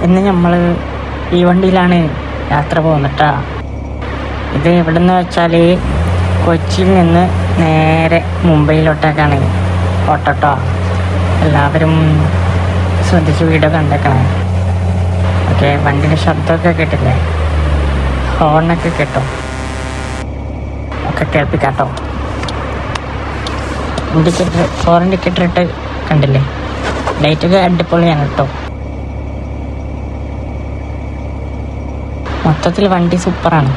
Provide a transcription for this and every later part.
ഇന്ന് നമ്മൾ ഈ വണ്ടിയിലാണ് യാത്ര പോകുന്നിട്ടാ. ഇത് എവിടെന്ന് വെച്ചാൽ കൊച്ചിയിൽ നിന്ന് നേരെ മുംബൈയിലോട്ടേക്കാണ് ഓട്ടോട്ടോ. എല്ലാവരും ശ്രദ്ധിച്ച് വീഡിയോ കണ്ടേക്കണേ. ഓക്കെ, വണ്ടിയുടെ ശബ്ദമൊക്കെ കേട്ടില്ലേ? ഹോണൊക്കെ കേട്ടോ? ഒക്കെ കേൾപ്പിക്കാട്ടോ. ഫോർ ഇൻഡിക്കേറ്റർ ഇട്ട് കണ്ടില്ലേ? ലൈറ്റൊക്കെ അടിപൊളിയാണ് കേട്ടോ. മൊത്തത്തിൽ വണ്ടി സൂപ്പറാണ്.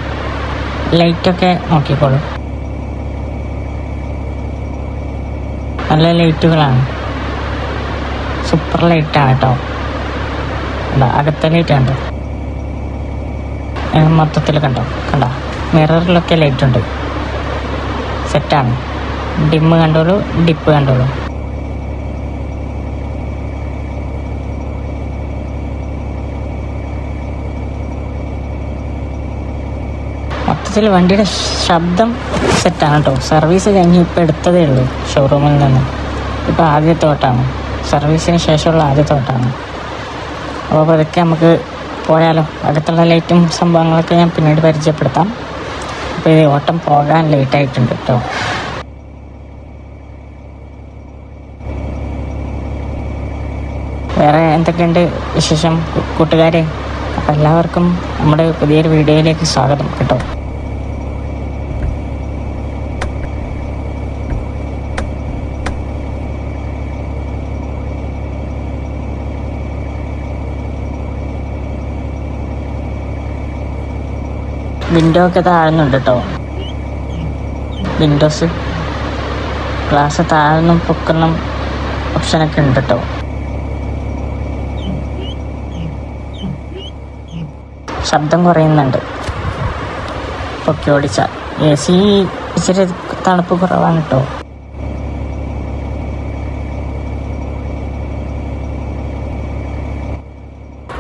ലൈറ്റൊക്കെ നോക്കിക്കോളൂ, നല്ല ലൈറ്റുകളാണ്, സൂപ്പർ ലൈറ്റാണ് കേട്ടോ. അകത്തെ ലൈറ്റ് കണ്ടോ? മൊത്തത്തിൽ കണ്ടോ? മിററിലൊക്കെ ലൈറ്റ് ഉണ്ട്, സെറ്റാണ്. ഡിമ്മ് കണ്ടോളൂ, ഡിപ്പ് കണ്ടോളൂ. മൊത്തത്തിൽ വണ്ടിയുടെ ശബ്ദം സെറ്റാണ് കേട്ടോ. സർവീസ് കഴിഞ്ഞ് ഇപ്പോൾ എടുത്തതേ ഉള്ളൂ ഷോറൂമിൽ നിന്ന്. ഇപ്പോൾ ആദ്യത്തെ തൊട്ടാണ്, സർവീസിന് ശേഷമുള്ള ആദ്യത്തെ തൊട്ടാണ്. അപ്പോൾ അതൊക്കെ നമുക്ക് പോയാലോ. അടുത്തുള്ള ലൈറ്റും സംഭവങ്ങളൊക്കെ ഞാൻ പിന്നീട് പരിചയപ്പെടുത്താം. അപ്പോൾ ഇത് ഓട്ടം പോകാൻ ലേറ്റായിട്ടുണ്ട് കേട്ടോ. വേറെ എന്തൊക്കെയുണ്ട് വിശേഷം കൂട്ടുകാരെ? അപ്പോൾ എല്ലാവർക്കും നമ്മുടെ പുതിയൊരു വീഡിയോയിലേക്ക് സ്വാഗതം കേട്ടോ. വിൻഡോ ഒക്കെ താഴ്ന്നുണ്ട് കേട്ടോ. വിൻഡോസ് ഗ്ലാസ് താഴ്ന്നും പൊക്കണം ഓപ്ഷനൊക്കെ ഉണ്ട് കേട്ടോ. ശബ്ദം കുറയുന്നുണ്ട് പൊക്കി ഓടിച്ചാൽ. AC ഇച്ചിരി തണുപ്പ് കുറവാണ് കേട്ടോ.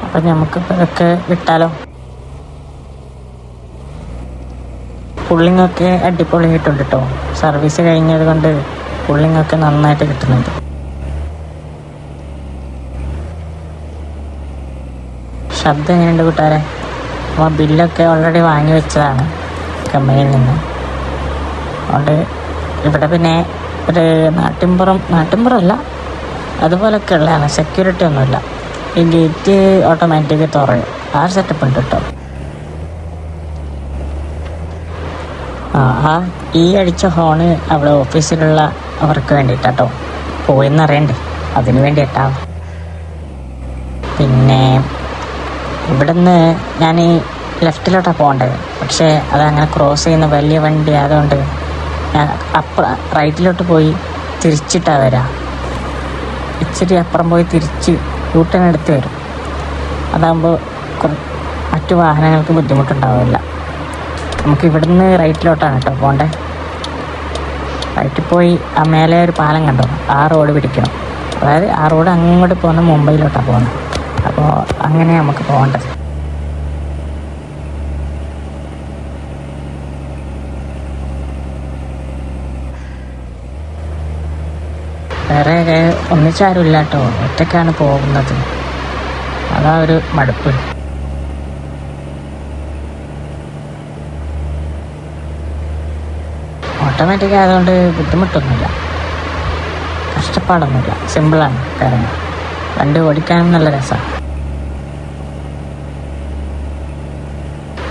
അപ്പം നമുക്ക് ഇതൊക്കെ വിട്ടാലോ. പുള്ളിങ്ങൊക്കെ അടിപൊളിയായിട്ടുണ്ട് കേട്ടോ. സർവീസ് കഴിഞ്ഞത് കൊണ്ട് പുള്ളിങ്ങൊക്കെ നന്നായിട്ട് കിട്ടുന്നുണ്ട്. ശബ്ദം എങ്ങനെയുണ്ട് കൂട്ടുകാരെ? അപ്പോൾ ബില്ലൊക്കെ ഓൾറെഡി വാങ്ങി വെച്ചതാണ് കമ്പനിയിൽ നിന്ന്. അതുകൊണ്ട് ഇവിടെ പിന്നെ ഒരു നാട്ടിൻപുറമല്ല, അതുപോലൊക്കെ ഉള്ളതാണ്. സെക്യൂരിറ്റി ഒന്നുമില്ല. ഈ ഗേറ്റ് ഓട്ടോമാറ്റിക് തുറയും, ആ സെറ്റപ്പ് ഉണ്ട് കേട്ടോ. ഈ അടിച്ച ഹോണ് അവിടെ ഓഫീസിലുള്ള അവർക്ക് വേണ്ടിയിട്ടാട്ടോ, പോയെന്നറിയണ്ടേ, അതിന് വേണ്ടിയിട്ടാ. പിന്നെ ഇവിടുന്ന് ഞാൻ ലെഫ്റ്റിലോട്ടാണ് പോകേണ്ടത്. പക്ഷേ അതങ്ങനെ ക്രോസ് ചെയ്യുന്ന വലിയ വണ്ടി ആയതുകൊണ്ട് ഞാൻ റൈറ്റിലോട്ട് പോയി തിരിച്ചിട്ടാണ് വരാം. ഇച്ചിരി അപ്പുറം പോയി തിരിച്ച് യൂട്ടേൺ എടുത്ത് വരും. അതാകുമ്പോൾ മറ്റു വാഹനങ്ങൾക്ക് ബുദ്ധിമുട്ടുണ്ടാവില്ല. നമുക്ക് ഇവിടുന്ന് റൈറ്റിലോട്ടാണ് കേട്ടോ പോകണ്ടേ. റൈറ്റിൽ പോയി ആ മേലെ ഒരു പാലം കണ്ടോ, ആ റോഡ് പിടിക്കണം. അതായത് ആ റോഡ് അങ്ങോട്ട് പോകുന്ന മുംബൈയിലോട്ടാണ് പോകുന്നത്. അപ്പോൾ അങ്ങനെ നമുക്ക് പോകേണ്ടത്. വേറെ ഒന്നിച്ചാരുമില്ല കേട്ടോ, ഒറ്റയ്ക്കാണ് പോകുന്നത്. അതാ ഒരു മടുപ്പ്. ഓട്ടോമാറ്റിക് ആയതുകൊണ്ട് ബുദ്ധിമുട്ടൊന്നുമില്ല, കഷ്ടപ്പാടൊന്നുമില്ല, സിമ്പിളാണ് കാര്യങ്ങൾ. വണ്ടി ഓടിക്കാനും നല്ല രസമാണ്.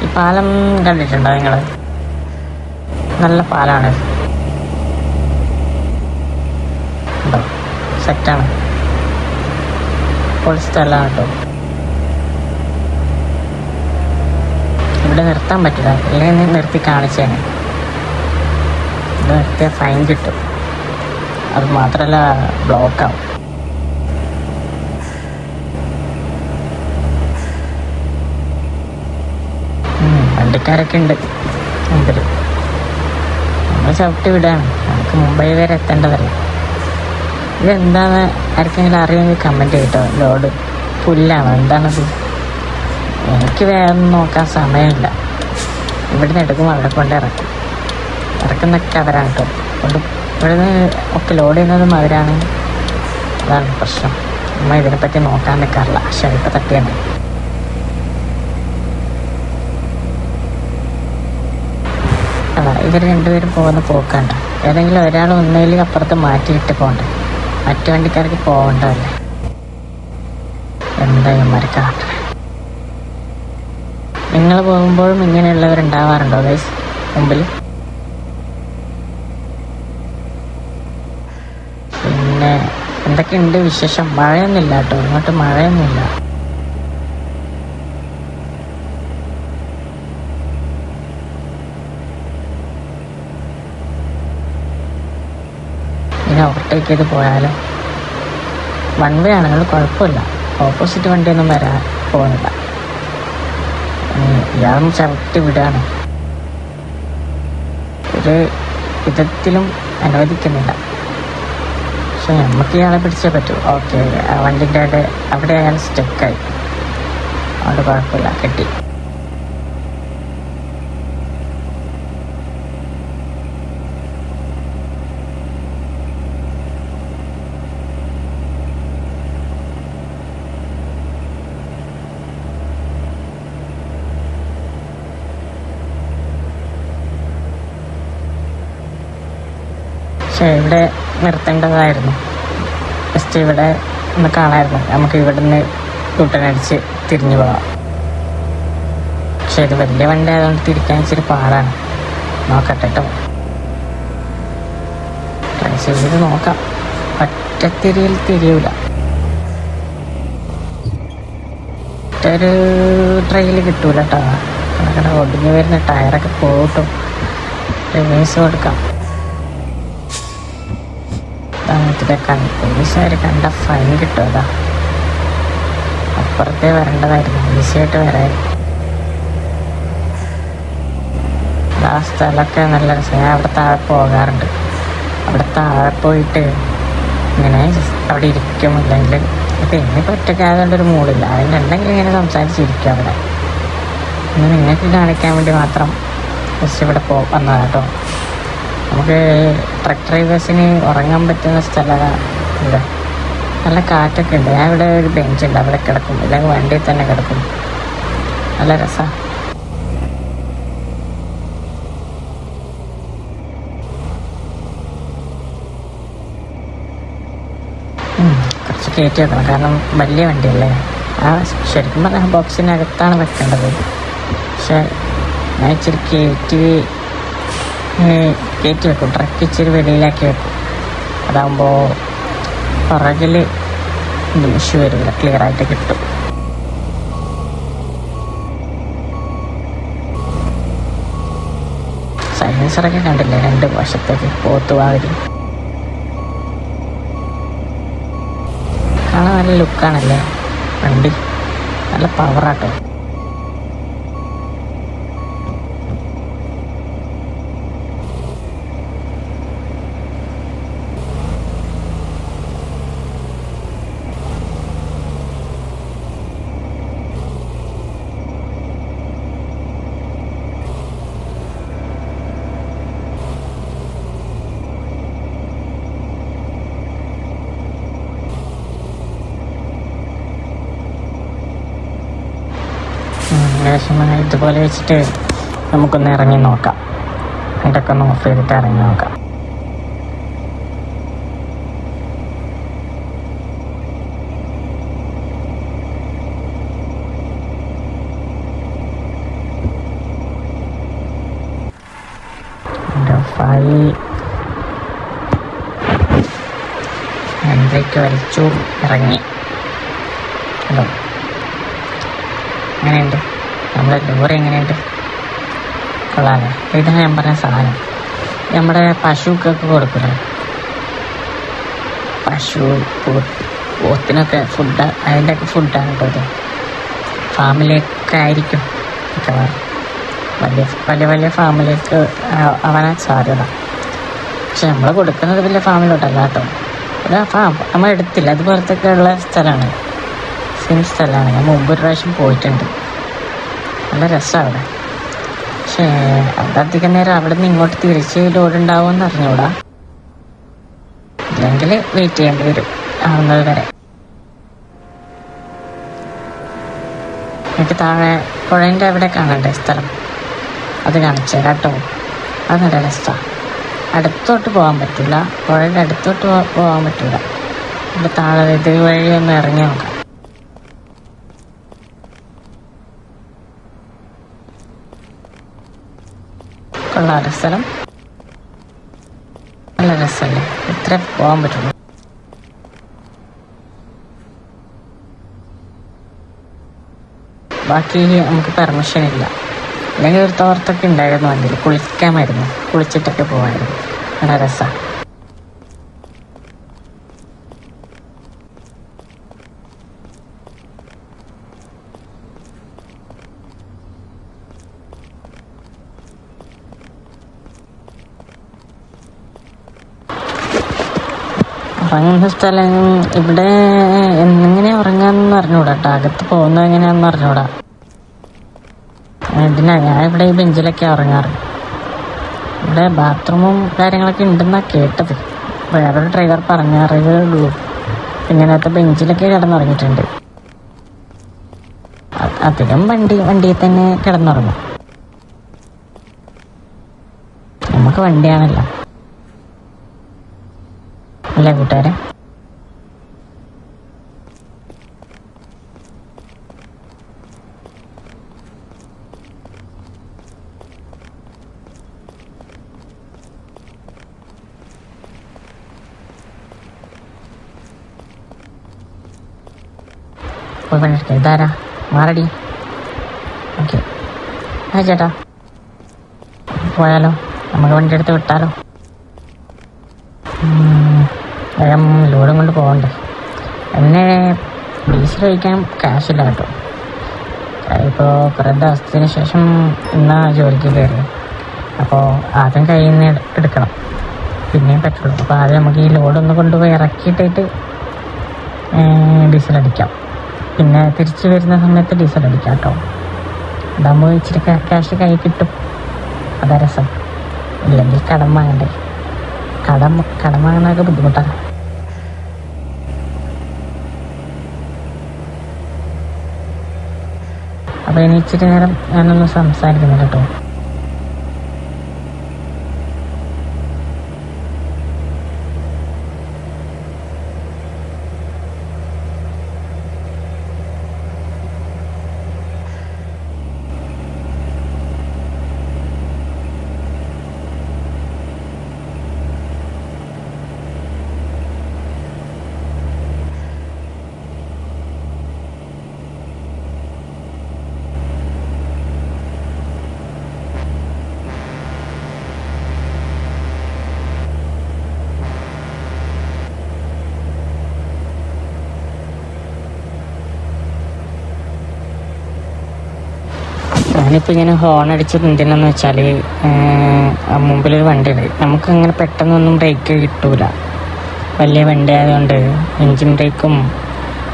ഈ പാലം കണ്ടിട്ടുണ്ടോ നിങ്ങൾ? നല്ല പാലാണ്, ഉണ്ടോ? സെറ്റാണ്, പൊളി സ്ഥലമാണ് കേട്ടോ. ഇവിടെ നിർത്താൻ പറ്റില്ല, ഇല്ലെങ്കിൽ നിർത്തി കാണിച്ചേനെ. ഇവിടെ നിർത്തിയാൽ ഫൈൻ കിട്ടും. അത് മാത്രമല്ല ബ്ലോക്കാവും. വണ്ടിക്കാരൊക്കെ ഉണ്ട് മുമ്പിൽ. നമ്മൾ ചവിട്ടി വിടാണ്, നമുക്ക് മുംബൈ വരെ എത്തേണ്ടതല്ല. ഇതെന്താണെന്ന് ആർക്കെങ്കിലും അറിയുമെങ്കിൽ കമൻറ്റ് ചെയ്തോ. ലോഡ് പുല്ലാണോ എന്താണത്? എനിക്ക് വേറെ നോക്കാൻ സമയമില്ല. ഇവിടുന്ന് എടുക്കുമ്പോൾ അവിടെ കൊണ്ട് ഇറക്കുന്നൊക്കെ അവരാണ് കേട്ടോ. കൊണ്ട് ഇവിടുന്ന് ഒക്കെ ലോഡ് ചെയ്യുന്നതും അവരാണ്. അതാണ് പ്രശ്നം. അമ്മ ഇതിനെപ്പറ്റി നോക്കാൻ നിൽക്കാറില്ല. ഷെൽഫ് തട്ടിയാണ്. അല്ല, ഇവർ രണ്ടുപേരും പോകുന്ന പോക്കണ്ട. ഏതെങ്കിലും ഒരാൾ ഒന്നേലും അപ്പുറത്ത് മാറ്റിയിട്ട് പോകണ്ടേ? മറ്റു വണ്ടിക്കാർക്ക് പോകണ്ടല്ലേ? എന്താ ഇവന്മാരെ കാട്ടണേ? നിങ്ങൾ പോകുമ്പോഴും ഇങ്ങനെയുള്ളവരുണ്ടാവാറുണ്ടോ ഗൈസ് മുമ്പിൽ? പിന്നെ എന്തൊക്കെയുണ്ട് വിശേഷം? മഴയൊന്നുമില്ല കേട്ടോ, ഇങ്ങോട്ട് മഴയൊന്നുമില്ല. ഇനി ഓവർടേക്ക് ചെയ്ത് പോയാലോ? വൺ വേ ആണെങ്കിൽ കുഴപ്പമില്ല, ഓപ്പോസിറ്റ് വണ്ടിയൊന്നും വരാൻ പോകുന്നില്ല. ഇയാളും ചവിട്ടി വിടാണ്, ഒരു വിധത്തിലും അനുവദിക്കുന്നില്ല. പക്ഷെ നമുക്ക് ഇയാളെ പിടിച്ചേ പറ്റൂ. ഓക്കെ, ആ വണ്ടിൻ്റെ അവിടെ അയാൾ സ്റ്റക്കായി, അതുകൊണ്ട് കുഴപ്പമില്ല, കിട്ടി. പക്ഷേ ഇവിടെ നിർത്തേണ്ടതായിരുന്നു. ജസ്റ്റ് ഇവിടെ ഒന്ന് കാണാമായിരുന്നു. നമുക്ക് ഇവിടുന്ന് കൂട്ടനടിച്ച് തിരിഞ്ഞു പോകാം. പക്ഷെ ഇത് വലിയ വണ്ടി ആയതുകൊണ്ട് തിരിക്കാൻ ഇച്ചിരി പാടാണ്. നോക്കട്ടെ കേട്ടോ, ട്രൈ ചെയ്ത് നോക്കാം. ഒറ്റത്തിരിയിൽ തിരിയൂല. ഒറ്റൊരു ട്രെയിൽ കിട്ടൂല കേട്ടോ. കണക്കട ഒടിഞ്ഞു വരുന്ന ടയറൊക്കെ പോട്ടും. റിവേഴ്സ് കൊടുക്കാം. പോലീസുകാർ കണ്ട ഫൈൻ കിട്ടും. അതാ അപ്പുറത്തേ വരേണ്ടതായിരുന്നു, ഈസിയായിട്ട് വരായിരുന്നു. ആ സ്ഥലമൊക്കെ നല്ല രസം. ഞാൻ അവിടെ താഴെ പോകാറുണ്ട്. അവിടെ താഴെ പോയിട്ട് ഇങ്ങനെ അവിടെ ഇരിക്കും. ഇല്ലെങ്കിൽ ഇപ്പം ഇന്നിപ്പോൾ ഒറ്റയ്ക്കായതുകൊണ്ടൊരു മൂടില്ല. അതിലുണ്ടെങ്കിൽ ഇങ്ങനെ സംസാരിച്ചിരിക്കും അവിടെ. ഇന്ന് നിങ്ങൾക്ക് കാണിക്കാൻ വേണ്ടി മാത്രം ജസ്റ്റ് ഇവിടെ വന്നതാണ് കേട്ടോ. നമുക്ക് ട്രക്ക് ഡ്രൈവേഴ്സിന് ഉറങ്ങാൻ പറ്റുന്ന സ്ഥലമാണ് ഇവിടെ. നല്ല കാറ്റൊക്കെ ഉണ്ട്. ഞാൻ ഇവിടെ ഒരു ബെഞ്ചുണ്ട്, അവിടെ കിടക്കും. ഇല്ലെങ്കിൽ വണ്ടിയിൽ തന്നെ കിടക്കും. നല്ല രസമാണ്. കുറച്ച് കയറ്റി വെക്കണം, കാരണം വലിയ വണ്ടിയല്ലേ. ആ ശരിക്കും പറഞ്ഞാൽ ബോക്സിനകത്താണ് വെക്കേണ്ടത്. പക്ഷെ ഞാൻ ഇച്ചിരി കയറ്റി വെക്കും. ട്രക്ക് ഇച്ചിരി വെളിയിലാക്കി വെക്കും. അതാകുമ്പോൾ പുറകിൽ ഇഷ്യൂ വരില്ല, ക്ലിയറായിട്ട് കിട്ടും. സൈലൻസറൊക്കെ കണ്ടില്ലേ, രണ്ട് വശത്തേക്ക് പോത്തുവാതിരി. കാണാൻ നല്ല ലുക്കാണല്ലേ വണ്ടി, നല്ല പവറാട്ടോ. ഇതുപോലെ വെച്ചിട്ട് നമുക്കൊന്ന് ഇറങ്ങി നോക്കാം. ഇതൊക്കെ ഒന്ന് ഓഫ് ചെയ്തിട്ട് ഇറങ്ങി നോക്കാം. ബ്രേക്ക് വലിച്ചു ഇറങ്ങി. ഹലോ, എങ്ങനെയുണ്ട് നമ്മുടെ ലോറി? എങ്ങനെയുണ്ട്? കൊള്ളാമല്ലേ? ഇതാണ് ഞാൻ പറഞ്ഞ സാധനം. നമ്മുടെ പശുക്കൊക്കെ കൊടുക്കില്ലേ, പശു പോത്തിനൊക്കെ ഫുഡ്, അതിൻ്റെയൊക്കെ ഫുഡാണ് കേട്ടോ ഇത്. ഫാമിലിയൊക്കെ ആയിരിക്കും മിക്കവാറും. വലിയ ഫാമിലിക്ക് അവനാ സാധ്യത. പക്ഷെ നമ്മൾ കൊടുക്കുന്നത് വലിയ ഫാമിലോട്ടല്ല കേട്ടോ. ഇവിടെ നമ്മൾ എടുത്തില്ല, അതുപോലത്തൊക്കെ ഉള്ള സ്ഥലമാണ്, സെയിം സ്ഥലമാണ്. ഞാൻ മുമ്പ് ഒരു പ്രാവശ്യം പോയിട്ടുണ്ട്. നല്ല രസമാണ് അവിടെ. പക്ഷേ അവിടെ അധികം നേരം അവിടെ നിന്ന് ഇങ്ങോട്ട് തിരിച്ച് ലോഡ് ഉണ്ടാവുമെന്ന് അറിഞ്ഞൂടാ. ഇല്ലെങ്കിൽ വെയിറ്റ് ചെയ്യേണ്ടി വരും ആവുന്നത് വരെ. എനിക്ക് താഴെ പുഴേൻ്റെ അവിടെ കാണണ്ടേ സ്ഥലം, അത് കാണിച്ചു തരാം കേട്ടോ. അത് നല്ല രസമാണ്. അടുത്തോട്ട് പോകാൻ പറ്റില്ല, പുഴയുടെ അടുത്തോട്ട് പോകാൻ പറ്റില്ല. ഇവിടെ താഴെ ഇത് വഴി ഒന്ന് ഇറങ്ങി നോക്കാം. കൊള്ളാം സ്ഥലം, നല്ല രസമല്ലേ? ഇത്ര പോകാൻ പറ്റുള്ളൂ. ബാക്കി നമുക്ക് പെർമിഷൻ ഇല്ല. അല്ലെങ്കിൽ ഒരു തോർത്തൊക്കെ ഉണ്ടായിരുന്നു വണ്ടിയിൽ, കുളിക്കാമായിരുന്നു, കുളിച്ചിട്ടൊക്കെ പോകാമായിരുന്നു. നല്ല രസമാണ്. ഉറങ്ങുന്ന സ്ഥലം ഇവിടെ എങ്ങനെ ഉറങ്ങാന്ന് അറിഞ്ഞൂടാ കേട്ടോ. അകത്ത് പോകുന്നത് എങ്ങനെയാണെന്ന് അറിഞ്ഞൂടാ. ഞാൻ ഇവിടെ ഈ ബെഞ്ചിലൊക്കെ ഉറങ്ങാറ്. ഇവിടെ ബാത്റൂമും കാര്യങ്ങളൊക്കെ ഉണ്ടെന്നാണ് കേട്ടത്. വേറൊരു ഡ്രൈവർ പറഞ്ഞറിയേ ഉള്ളൂ. ഇങ്ങനത്തെ ബെഞ്ചിലൊക്കെ കിടന്നുറങ്ങിയിട്ടുണ്ട്. അധികം വണ്ടിയിൽ തന്നെ കിടന്നുറങ്ങും. നമുക്ക് വണ്ടിയാണല്ലോ അല്ലേ കൂട്ടുകാരെ? പോയി പണിയെടുക്കാം. ഇതാരാ? മാറടി. ഓക്കെ, ആ ചേട്ടാ പോയാലോ? നമുക്ക് വണ്ടി എടുത്ത് വിട്ടാലോ? വേഗം ലോഡും കൊണ്ട് പോകണ്ടേ. എന്നെ ഡീസൽ ഒഴിക്കാൻ ക്യാഷില്ല കേട്ടോ. ഇപ്പോൾ കുറേ ദിവസത്തിന് ശേഷം ഇന്നാ ജോലിക്ക് കയറി. അപ്പോൾ ആദ്യം കയ്യിൽ നിന്ന് എടുക്കണം, പിന്നെയും പറ്റുള്ളൂ. അപ്പോൾ ആദ്യം നമുക്ക് ഈ ലോഡൊന്ന് കൊണ്ടുപോയി ഇറക്കിയിട്ടിട്ട് ഡീസൽ അടിക്കാം. പിന്നെ തിരിച്ച് വരുന്ന സമയത്ത് ഡീസൽ അടിക്കാം കേട്ടോ. ഇതാകുമ്പോൾ ഇച്ചിരി ക്യാഷ് കൈ കിട്ടും. അതാ രസം. ഇല്ലെങ്കിൽ കടം വാങ്ങണ്ടേ. കടം വാങ്ങാനൊക്കെ ബുദ്ധിമുട്ടാണ്. അപ്പോൾ ഇനി ഇച്ചിരി നേരം ഞാനൊന്ന് സംസാരിക്കുന്നില്ല കേട്ടോ. ഞാനിപ്പോൾ ഇങ്ങനെ ഹോൺ അടിച്ചത് എന്തിനാന്ന് വെച്ചാൽ മുമ്പിലൊരു വണ്ടി ഉണ്ട്. നമുക്കങ്ങനെ പെട്ടെന്നൊന്നും ബ്രേക്ക് കിട്ടൂല. വലിയ വണ്ടി ആയതുകൊണ്ട് എൻജിൻ ബ്രേക്കും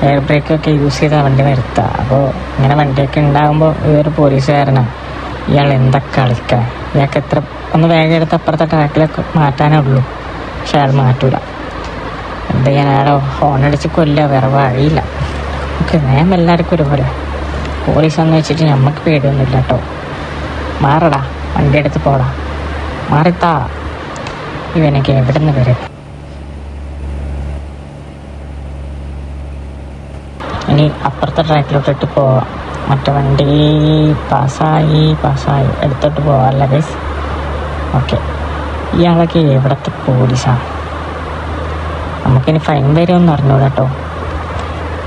എയർ ബ്രേക്കൊക്കെ യൂസ് ചെയ്താൽ വണ്ടി നിർത്തുക. അപ്പോൾ ഇങ്ങനെ വണ്ടിയൊക്കെ ഉണ്ടാകുമ്പോൾ ഇതൊരു പോലീസുകാരനാണ്. ഇയാൾ എന്തൊക്കെ കളിക്കുക, ഇയാൾക്ക് എത്ര ഒന്ന് വേഗം എടുത്ത് അപ്പുറത്തെ ട്രാക്കിലൊക്കെ മാറ്റാനേ ഉള്ളൂ. പക്ഷെ അയാൾ മാറ്റൂല. എന്താ ചെയ്യാൻ, അയാളെ ഹോൺ അടിച്ച് കൊല്ലുക, വേറെ വഴിയില്ല. ഓക്കെ, ഞാൻ എല്ലാവർക്കും ഒരുപോലെ. പോലീസാന്ന് വെച്ചിട്ട് നമുക്ക് പേടിയൊന്നുമില്ല കേട്ടോ. മാറടാ, വണ്ടി എടുത്ത് പോടാ, മാറിത്താ. ഇവനൊക്കെ എവിടെ നിന്ന് വരും? ഇനി അപ്പുറത്തെ ട്രാക്കിലോട്ടിട്ട് പോവാം. മറ്റേ വണ്ടി പാസ്സായി എടുത്തോട്ട് പോവാമല്ല ഗൈസ്. ഓക്കെ, ഇയാളൊക്കെ എവിടത്തെ പോലീസാണ്? നമുക്കിനി ഫൈൻ വരുമെന്ന് അറിഞ്ഞൂടാ കേട്ടോ.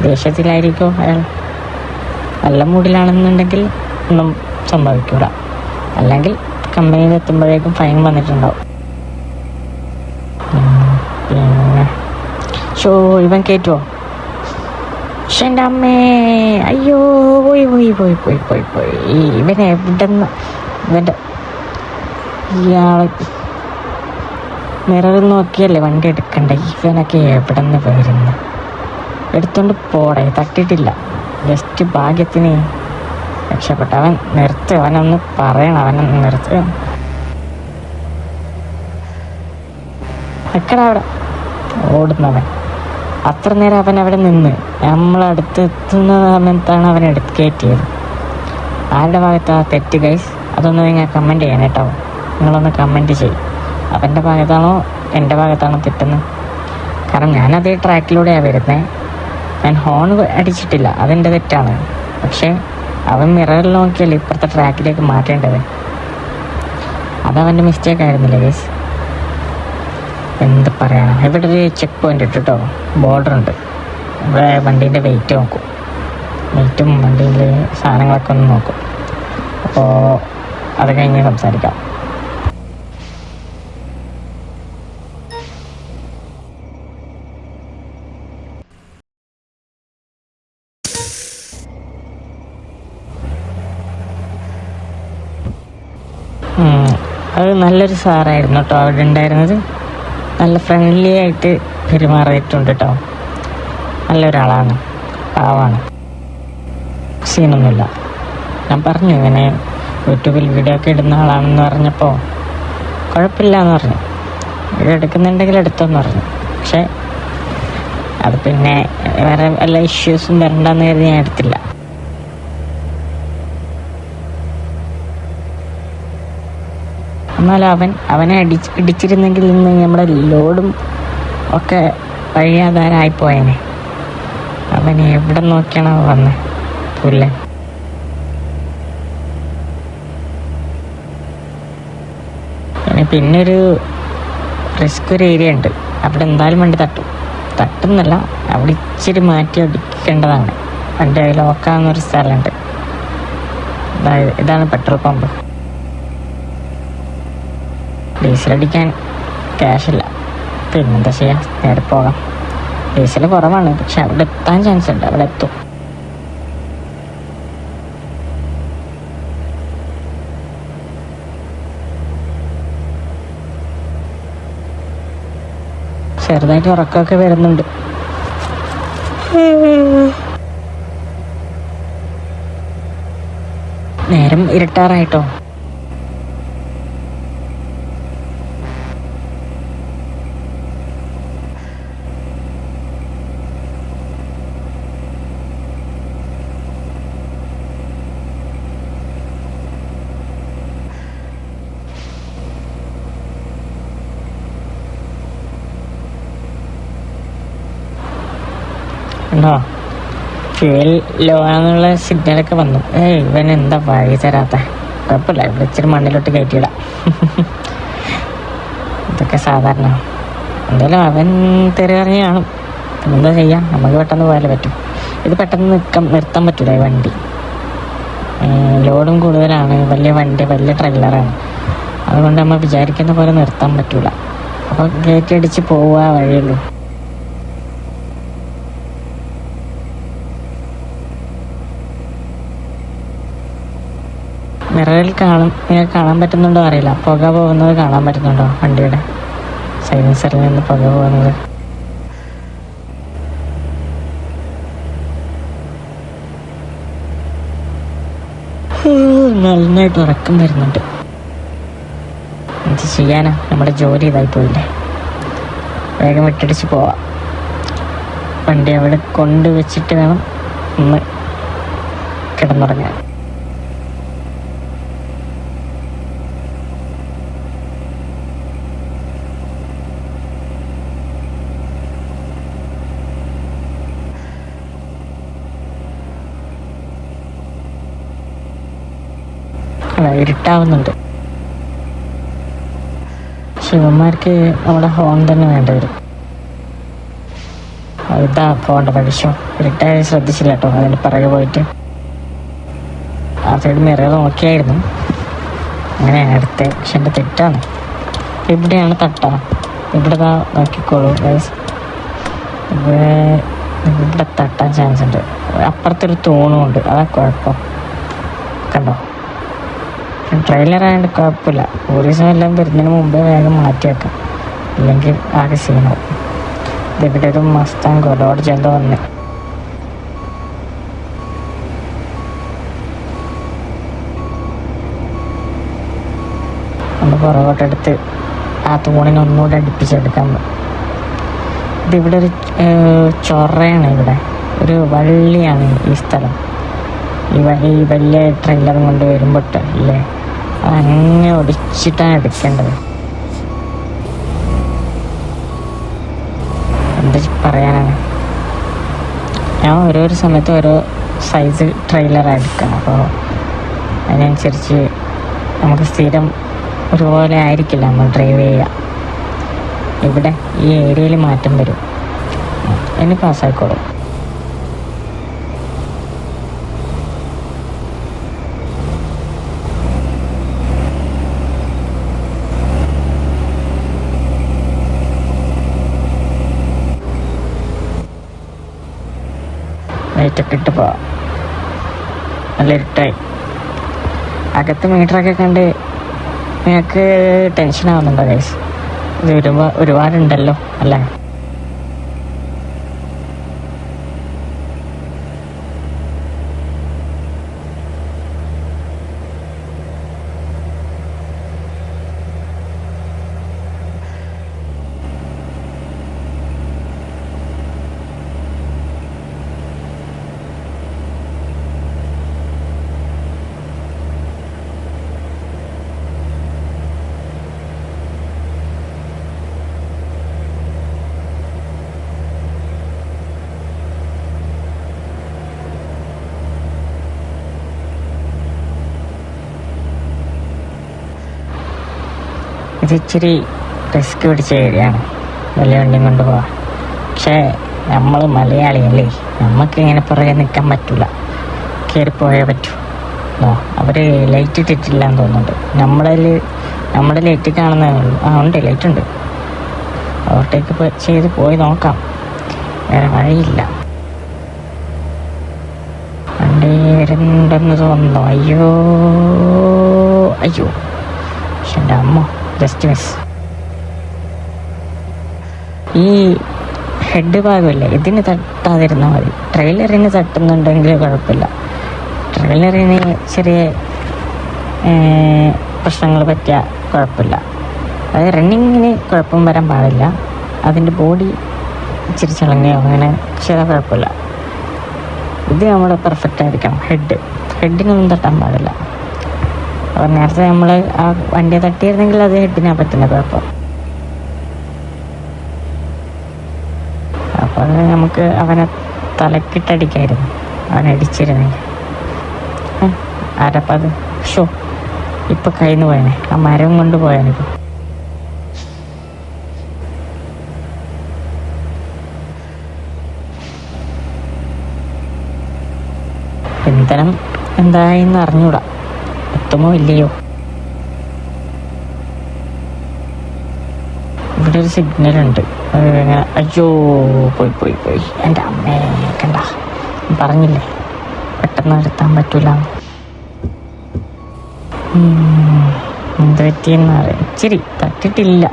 ദേഷ്യത്തിലായിരിക്കും അയാൾ. നല്ല മൂഡിലാണെന്നുണ്ടെങ്കിൽ ഒന്നും സംഭവിക്കൂല. അല്ലെങ്കിൽ കമ്പനിയിൽ എത്തുമ്പോഴേക്കും ഫൈൻ വന്നിട്ടുണ്ടാവും. പിന്നെ ഇവൻ കയറ്റുമോ? പക്ഷെ എൻ്റെ അമ്മേ, അയ്യോ, പോയി. ഇവൻ എവിടെന്ന് ഇയാൾ മിററിൽ നോക്കിയല്ലേ വണ്ടി എടുക്കണ്ടേ? ഇവനൊക്കെ എവിടെ നിന്ന് വരുന്നു? എടുത്തോണ്ട് പോടെ, തട്ടിയിട്ടില്ല. ജസ്റ്റ് ഭാഗ്യത്തിന് രക്ഷപ്പെട്ട. അവൻ നിർത്ത്, അവനൊന്ന് പറയണം, അവനൊന്ന് നിർത്ത്. നിൽക്കട അവിടെ ഓടുന്നവൻ. അത്ര നേരം അവൻ അവിടെ നിന്ന് നമ്മളടുത്ത് എത്തുന്ന സമയത്താണ് അവൻ കയറ്റിയത്. ആരുടെ ഭാഗത്താണ് തെറ്റ് ഗൈസ്? അതൊന്ന് നിങ്ങൾ കമൻറ്റ് ചെയ്യണം കേട്ടോ. നിങ്ങളൊന്ന് കമൻറ്റ് ചെയ്യും. അവൻ്റെ ഭാഗത്താണോ എൻ്റെ ഭാഗത്താണോ തെറ്റെന്ന്? കാരണം ഞാനതേ ട്രാക്കിലൂടെയാണ് വരുന്നത്. ഞാൻ ഹോൺ അടിച്ചിട്ടില്ല, അതെൻ്റെ തെറ്റാണ്. പക്ഷേ അവൻ മിററിൽ നോക്കിയല്ലേ ഇപ്പുറത്തെ ട്രാക്കിലേക്ക് മാറ്റേണ്ടത്. അതവൻ്റെ മിസ്റ്റേക്ക് ആയിരുന്നില്ല ഗൈസ്. എന്ത് പറയണം. ഇവിടെ ഒരു ചെക്ക് പോയിൻ്റ് ഇട്ടിട്ടോ, ബോർഡർ ഉണ്ട്. ഇവിടെ വണ്ടീൻ്റെ വെയിറ്റ് നോക്കും, വെയിറ്റും വണ്ടിയിൽ സാധനങ്ങളൊക്കെ ഒന്ന് നോക്കും. അപ്പോൾ അത് കഴിഞ്ഞ് സംസാരിക്കാം. അത് നല്ലൊരു സാറായിരുന്നു കേട്ടോ അവിടെ ഉണ്ടായിരുന്നത്. നല്ല ഫ്രണ്ട്ലി ആയിട്ട് പെരുമാറിയിട്ടുണ്ട് കേട്ടോ. നല്ലൊരാളാണ്, പാവാണ്, സീനൊന്നുമില്ല. ഞാൻ പറഞ്ഞു ഇങ്ങനെ യൂട്യൂബിൽ വീഡിയോ ഒക്കെ ഇടുന്ന ആളാണെന്ന് പറഞ്ഞപ്പോൾ കുഴപ്പമില്ല എന്ന് പറഞ്ഞു. വീഡിയോ എടുക്കുന്നുണ്ടെങ്കിൽ എടുത്തോന്ന് പറഞ്ഞു. പക്ഷേ അത് പിന്നെ വേറെ വല്ല ഇഷ്യൂസും വരണ്ടെന്ന് കരുതി ഞാൻ എടുത്തില്ല. എന്നാലും അവനെ ഇടിച്ചിരുന്നെങ്കിൽ ഇന്ന് നമ്മുടെ ലോഡും ഒക്കെ വഴിയാധാരമായിപ്പോയേനെ. അവൻ എവിടെ നോക്കിയാണോ വന്നത് പുല്ലേ. പിന്നെ ഒരു റിസ്ക് ഒരു ഏരിയ ഉണ്ട്, അവിടെ എന്തായാലും വണ്ടി തട്ടുന്നല്ല, അവിടെ ഇച്ചിരി മാറ്റി അടിക്കേണ്ടതാണ്. വണ്ടി അതിൽ ലോക്കാവുന്നൊരു സ്ഥലമുണ്ട്. ഇതാണ് പെട്രോൾ പമ്പ്. ഡീസലടിക്കാൻ ക്യാഷില്ല, പിന്നെന്താ ചെയ്യുക, നേരെ പോകാം. ഡീസൽ കുറവാണ്, പക്ഷെ അവിടെ എത്താൻ ചാൻസ് ഉണ്ട്, അവിടെ എത്തും. ചെറുതായിട്ട് ഉറക്കമൊക്കെ വരുന്നുണ്ട്. നേരം ഇരുട്ടാറായിട്ടോ. ഉണ്ടോ ഫ്യൂൽ ലോ ആണെന്നുള്ള സിഗ്നലൊക്കെ വന്നു. ഇവൻ എന്താ വഴി തരാത്ത? കുഴപ്പമില്ല, ഇവിടെ ഇച്ചിരി മണ്ണിലോട്ട് കയറ്റിയിടാം. ഇതൊക്കെ സാധാരണ. എന്തായാലും അവൻ തെറിയറിഞ്ഞ് കാണും, എന്താ ചെയ്യാം, നമുക്ക് പെട്ടെന്ന് പോയാലേ പറ്റും. ഇത് പെട്ടെന്ന് നിർത്താൻ പറ്റില്ല. ഈ വണ്ടി ലോഡും കൂടുതലാണ്, വലിയ വണ്ടി, വലിയ ട്രെയിലറാണ്. അതുകൊണ്ട് നമ്മൾ വിചാരിക്കുന്ന പോലെ നിർത്താൻ പറ്റില്ല. അപ്പോൾ കയറ്റി അടിച്ച് പോവുക വഴിയുള്ളൂ. മിററിൽ കാണാൻ പറ്റുന്നുണ്ടോ അറിയില്ല. പുക പോകുന്നത് കാണാൻ പറ്റുന്നുണ്ടോ? വണ്ടിയുടെ സൈലൻസറിൽ നിന്ന് പുക പോകുന്നത്. നന്നായിട്ട് ഉറക്കം വരുന്നുണ്ട്. എന്ത് ചെയ്യാനാ, നമ്മുടെ ജോലി ഇതായി പോയില്ലേ. വേഗം വിട്ടടിച്ച് പോവാം. വണ്ടി അവിടെ കൊണ്ടുവച്ചിട്ട് വേണം ഒന്ന് കിടന്നുറങ്ങാൻ. ഇരുട്ടാവുന്നുണ്ട്. ശിവന്മാർക്ക് നമ്മുടെ ഹോൺ തന്നെ വേണ്ടി വരും. ഇതാ പോകേണ്ട പഴിച്ചോ. ഇരുട്ടായി ശ്രദ്ധിച്ചില്ല കേട്ടോ, അതിൻ്റെ പിറകെ പോയിട്ട് ആ സൈഡ് മിറർ നോക്കിയായിരുന്നു. അങ്ങനെയാണ് അടുത്ത്. പക്ഷെ എൻ്റെ തെറ്റാണ്. ഇവിടെയാണ് തട്ടാ. ഇവിടെ നോക്കിക്കോളൂ ഗൈസ്, ഇവിടെ തട്ടാൻ ചാൻസ് ഉണ്ട്. അപ്പുറത്തൊരു തൂണും ഉണ്ട്, അതാ കുഴപ്പം. കണ്ടോ, ട്രെയിലറായതുകൊണ്ട് കുഴപ്പമില്ല. പോലീസും എല്ലാം വരുന്നതിന് മുമ്പേ വേഗം മാറ്റി വെക്കാം, ഇല്ലെങ്കിൽ ആകെ സീനാവും. ഇതിവിടെ ഒരു മസ്താങ്കോ ലോഡ് ചെന്തോ വന്ന് ഒന്ന് പുറകോട്ടെടുത്ത് ആ തൂണിനെ ഒന്നുകൂടെ അടുപ്പിച്ചെടുക്കാൻ. ഇതിവിടെ ഒരു ചൊറയാണ്, ഇവിടെ ഒരു വള്ളിയാണ് ഈ സ്ഥലം. ഈ വലിയ ട്രെയിലറും കൊണ്ട് വരുമ്പോൾ ഇല്ലേ, അതങ്ങനെ ഒടിച്ചിട്ടാണ് എടുക്കേണ്ടത്. എന്ത് പറയാനാണ്, ഞാൻ ഓരോരോ സമയത്ത് ഓരോ സൈസ് ട്രെയിലറാണ് എടുക്കണം. അപ്പോൾ അതിനനുസരിച്ച് നമുക്ക് സ്ഥിരം ഒരുപോലെ ആയിരിക്കില്ല നമ്മൾ ഡ്രൈവ് ചെയ്യുക. ഇവിടെ ഈ ഏരിയയിൽ മാറ്റം വരും. ഇനി പാസ്സായിക്കോളും. ലൈറ്റൊക്കെ ഇട്ട് പോവാം. നല്ല ഇരുട്ടായി. അകത്ത് മീറ്ററൊക്കെ കണ്ട് നിങ്ങൾക്ക് ടെൻഷൻ ആവുന്നുണ്ടോ ഗൈസ്? ഇത് ഒരുപാടുണ്ടല്ലോ അല്ലേ? ഇത് ഇച്ചിരി റിസ്ക് പിടിച്ച ഏരിയയാണ്, വലിയ വണ്ടിയും കൊണ്ട് പോവാം. പക്ഷേ നമ്മൾ മലയാളിയല്ലേ, നമുക്കിങ്ങനെ പുറകെ നിൽക്കാൻ പറ്റില്ല, കയറിപ്പോയേ പറ്റൂ. അവർ ലൈറ്റ് ഇട്ടിട്ടില്ല എന്ന് തോന്നുന്നുണ്ട്. നമ്മുടെ ലൈറ്റ് കാണുന്നേ ഉള്ളൂ. ഉണ്ട്, ലൈറ്റ് ഉണ്ട്. ഓവർടേക്ക് ചെയ്ത് പോയി നോക്കാം, വേറെ വഴിയില്ല. വണ്ടി വരുന്നുണ്ടെന്ന് തോന്നുന്നു. അയ്യോ പക്ഷെ എൻ്റെ അമ്മ ജസ്റ്റ് മിസ്. ഈ ഹെഡ് ഭാഗമില്ലേ, ഇതിന് തട്ടാതിരുന്നാൽ മതി. ട്രെയിലറിന് തട്ടുന്നുണ്ടെങ്കിൽ കുഴപ്പമില്ല. ട്രെയിലറിന് ചെറിയ പ്രശ്നങ്ങൾ പറ്റിയാൽ കുഴപ്പമില്ല. അതായത് റണ്ണിങ്ങിന് കുഴപ്പം വരാൻ പാടില്ല. അതിൻ്റെ ബോഡി ഇച്ചിരി ചളങ്ങയോ അങ്ങനെ ചെയ്താൽ കുഴപ്പമില്ല. ഇത് നമ്മൾ പെർഫെക്റ്റ് ആയിരിക്കണം. ഹെഡിനൊന്നും തട്ടാൻ പാടില്ല. അപ്പോൾ നേരത്തെ നമ്മൾ ആ വണ്ടിയെ തട്ടിയിരുന്നെങ്കിൽ അത് ഹെഡിനാ പറ്റുന്ന കുഴപ്പം. അപ്പോൾ അത് നമുക്ക് അവനെ തലക്കിട്ടടിക്കായിരുന്നു, അവനടിച്ചിരുന്നെങ്കിൽ. ആരപ്പം അത് ഇപ്പം കയ്യിൽ നിന്ന് പോയനെ, ആ മരം കൊണ്ട് പോയാനിപ്പോൾ. ഇന്ധനം എന്തായെന്ന് അറിഞ്ഞൂടാ, എത്തുമോ ഇല്ലയോ. ഇവിടെ ഒരു സിഗ്നലുണ്ട്. അയ്യോ പോയി എൻ്റെ അമ്മേ, കണ്ട പറഞ്ഞില്ലേ പെട്ടെന്ന് നിർത്താൻ പറ്റൂല. എന്ത് പറ്റിയെന്നറിയാം, ഇച്ചിരി തട്ടിട്ടില്ല.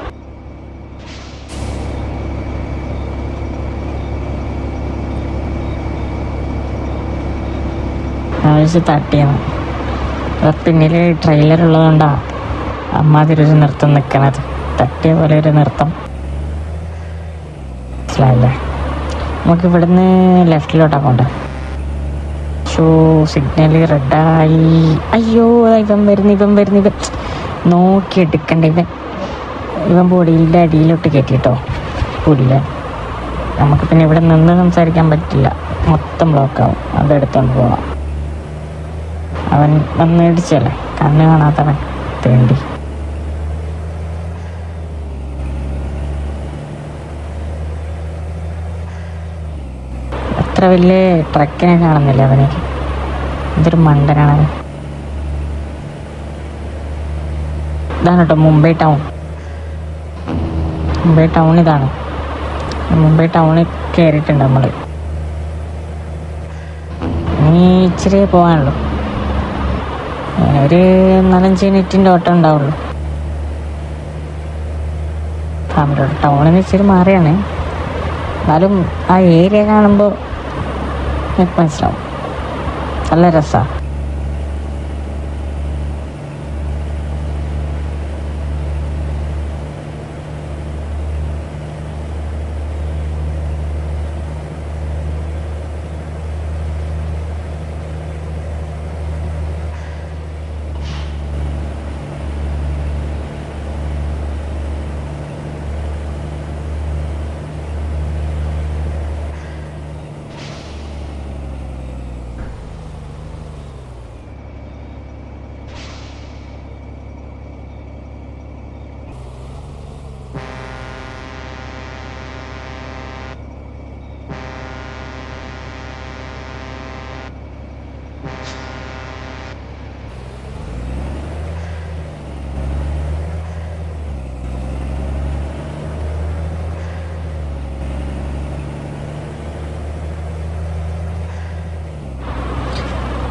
ആവശ്യം തട്ടിയാണ്. പിന്നിൽ ട്രെയിലർ ഉള്ളതുകൊണ്ടാണ് അമ്മാതിരൊരു നൃത്തം നിൽക്കണത്. തട്ടിയ പോലെ ഒരു നൃത്തം, മനസ്സിലായില്ലേ? നമുക്ക് ഇവിടുന്ന് ലെഫ്റ്റിലോട്ടാണ് പോകേണ്ടത്. സിഗ്നൽ റെഡായി. അയ്യോ ഇവൻ വരുന്നു. നോക്കിയെടുക്കണ്ട. ഇവൻ ബോഡിയിലെ അടിയിലോട്ട് കയറ്റിട്ടോ പുല്ല. നമുക്ക് പിന്നെ ഇവിടെ നിന്ന് സംസാരിക്കാൻ പറ്റില്ല, മൊത്തം ബ്ലോക്കാവും. അതെടുത്തോണ്ട് പോവാം. അവൻ വന്ന് ഇടിച്ചല്ലേ, കണ്ണ് കാണാത്തവൻ തേണ്ടി. അത്ര വലിയ ട്രക്കിനെ കാണുന്നില്ല അവന്. ഇതൊരു മണ്ടനാണ്. ഇതാണ് കേട്ടോ മുംബൈ ടൗൺ ഇതാണ്. മുംബൈ ടൗണിൽ കയറിയിട്ടുണ്ട് നമ്മൾ. ഇനി ഇച്ചിരി പോകാനുള്ളൂ, ഒരു 4-5 മിനിറ്റിൻ്റെ ഓട്ടം ഉണ്ടാവുള്ളൂ. ഫാമിലിയോട് ടൗണിൽ ഇച്ചിരി മാറിയാണ്, എന്നാലും ആ ഏരിയ കാണുമ്പോൾ എനിക്ക് മനസ്സിലാവും, നല്ല രസമാണ്.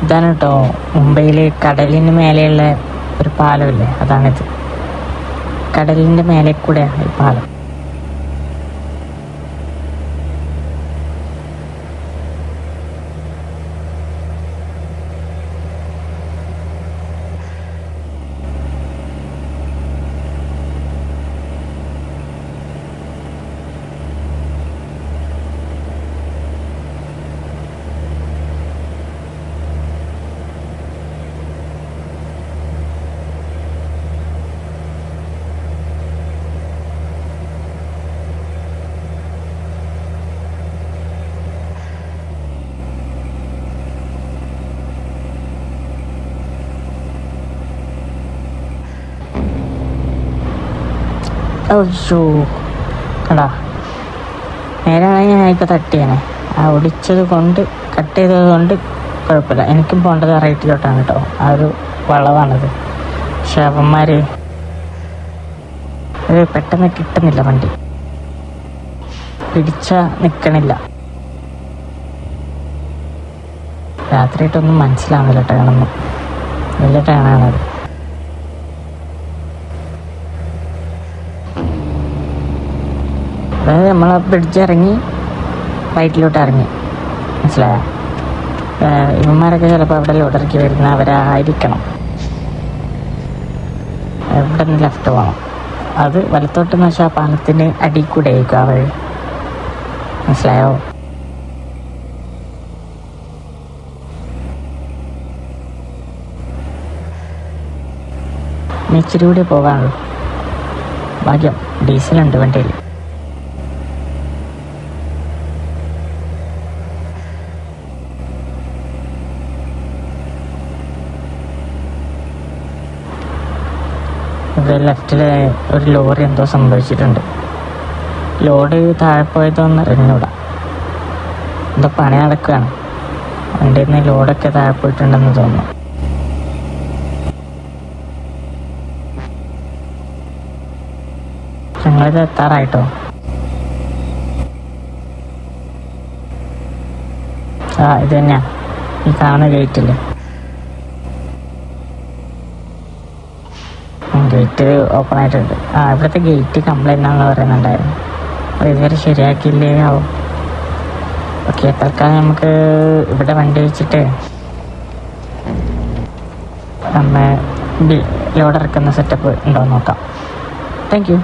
ഇതാണ് കേട്ടോ മുംബൈയിൽ കടലിന് മേലെയുള്ള ഒരു പാലമില്ലേ, അതാണിത്. കടലിൻ്റെ മേലെ കൂടെയാണ് ഈ പാലം. ഓ കടാ, നേരാണെങ്കിൽ ഞാൻ ഇപ്പോൾ തട്ടിയാനെ. ആ ഒടിച്ചത് കൊണ്ട്, കട്ട് ചെയ്തത് കൊണ്ട് കുഴപ്പമില്ല. എനിക്കും പോകേണ്ടത് റൈറ്റിലോട്ടാണ് കേട്ടോ. ആ ഒരു വളവാണത്. പക്ഷെ അവന്മാർ അത് പെട്ടെന്ന് കിട്ടുന്നില്ല, വണ്ടി പിടിച്ചാൽ നിൽക്കണില്ല. രാത്രിയായിട്ടൊന്നും മനസ്സിലാവുന്നില്ല ടേണൊന്നും. വലിയ ടേണാണത്. അതായത് നമ്മൾ ബ്രിഡ്ജ് ഇറങ്ങി റൈറ്റിലോട്ട് ഇറങ്ങി, മനസ്സിലായോ? ഇവന്മാരൊക്കെ ചിലപ്പോൾ അവിടെ ലോഡിറക്കി വരുന്നവരായിരിക്കണം. ഇവിടെ നിന്ന് ലെഫ്റ്റ് പോകണം. അത് വലത്തോട്ടെന്ന് വെച്ചാൽ പാലത്തിന് അടിയിൽ കൂടെ ആയിരിക്കും ആ വഴി, മനസ്സിലായോ? ഇച്ചിരി കൂടി പോകാനുള്ളൂ. ഭാഗ്യം ഡീസലുണ്ട് വണ്ടിയിൽ. ഇവിടെ ലെഫ്റ്റിൽ ഒരു ലോറി എന്തോ സംഭവിച്ചിട്ടുണ്ട്. ലോഡ് താഴെ പോയതൊന്ന് അറിഞ്ഞൂടാ. എന്തോ പണി നടക്കുകയാണ്. വണ്ടിയിൽ നിന്ന് ലോഡൊക്കെ താഴെ പോയിട്ടുണ്ടെന്ന് തോന്നുന്നു. ഞങ്ങളിത് എത്താറായിട്ടോ. ആ ഇത് തന്നെയാ ഈ കാണുന്ന ഗേറ്റില്ലേ. ഗേറ്റ് ഓപ്പൺ ആയിട്ടുണ്ട്. ഇവിടുത്തെ ഗേറ്റ് കംപ്ലൈൻ്റ് ആണെന്ന് പറയുന്നുണ്ടായിരുന്നു. അപ്പോൾ ഇതുവരെ ശരിയാക്കിയില്ലേ ആവും. ഓക്കെ, തൽക്കാലം നമുക്ക് ഇവിടെ വണ്ടി വെച്ചിട്ട് ലോഡ് ഇറക്കുന്ന സെറ്റപ്പ് ഉണ്ടോ നോക്കാം. Thank you.